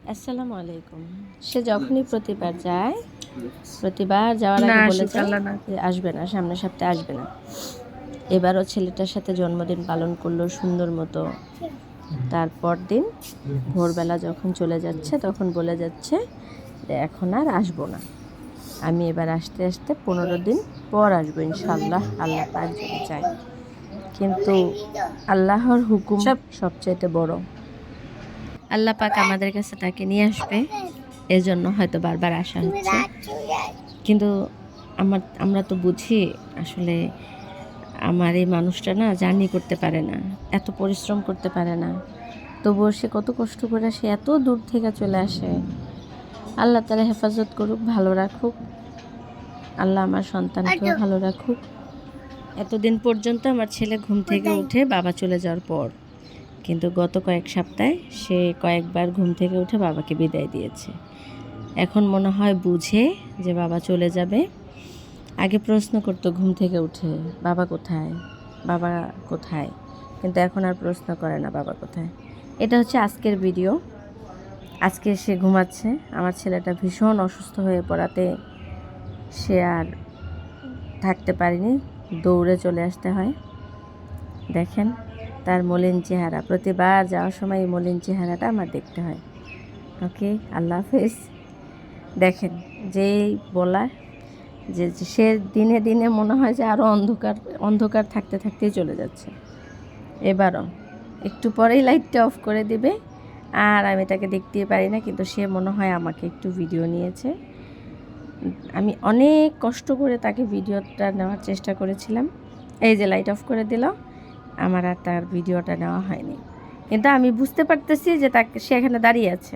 আসসালামু আলাইকুম। সে যখনই প্রতিবার যায়, প্রতিবার যাওয়ার আগে বলে যায় যে আসবে না, সামনের সপ্তাহে আসবে না। এবারও ছেলেটার সাথে জন্মদিন পালন করলো সুন্দর মতো। তারপর দিন ভোরবেলা যখন চলে যাচ্ছে তখন বলে যাচ্ছে যে এখন আর আসবো না, আমি এবার আসতে আসতে 15 দিন পর আসবো ইনশাল্লাহ, আল্লাহ পাক যদি চায়। কিন্তু আল্লাহর হুকুম সবচাইতে বড়। আল্লাহ পাক আমাদের কাছে তাকে নিয়ে আসবে, এজন্য হয়তো বারবার আসা হচ্ছে। কিন্তু আমরা তো বুঝি আসলে আমার এই মানুষটা না জার্নি করতে পারে না, এত পরিশ্রম করতে পারে না, তবুও সে কত কষ্ট করে সে এত দূর থেকে চলে আসে। আল্লাহ তাআলা হেফাজত করুক, ভালো রাখুক। আল্লাহ আমার সন্তানকেও ভালো রাখুক। এতদিন পর্যন্ত আমার ছেলে ঘুম থেকে উঠে বাবা চলে যাওয়ার পর, কিন্তু গত কয়েক সপ্তাহে সে কয়েকবার ঘুম থেকে উঠে বাবাকে বিদায় দিয়েছে। এখন মনে হয় বুঝে যে বাবা চলে যাবে। আগে প্রশ্ন করতো ঘুম থেকে উঠে, বাবা কোথায়, বাবা কোথায়, কিন্তু এখন আর প্রশ্ন করে না বাবা কোথায়। এটা হচ্ছে আজকের ভিডিও। আজকে সে ঘুমাচ্ছে, আমার ছেলেটা ভীষণ অসুস্থ হয়ে পড়াতে সে আর থাকতে পারেনি, দৌড়ে চলে আসতে হয়। দেখেন তার মলিন চেহারা, প্রতিবার যাওয়ার সময় এই মলিন চেহারাটা আমার দেখতে হয়। ওকে, আল্লাহ হাফেজ। দেখেন যেই বলা যে সে দিনে দিনে মনে হয় যে আরও অন্ধকার অন্ধকার থাকতে থাকতেই চলে যাচ্ছে। এবারও একটু পরেই লাইটটা অফ করে দিবে, আর আমি তাকে দেখতেই পারি না, কিন্তু সে মনে হয় আমাকে একটু ভিডিও নিয়েছে। আমি অনেক কষ্ট করে তাকে ভিডিওটা নেওয়ার চেষ্টা করেছিলাম। এই যে লাইট অফ করে দিল, আমার আর তার ভিডিওটা নেওয়া হয়নি, কিন্তু আমি বুঝতে পারতেছি যে সে এখানে দাঁড়িয়ে আছে।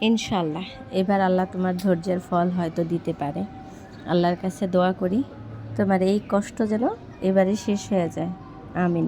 ইনশাল্লাহ এবার আল্লাহ তোমার ধৈর্যের ফল হয়তো দিতে পারে। আল্লাহর কাছে দোয়া করি তোমার এই কষ্ট যেন এবারে শেষ হয়ে যায়। আমিন।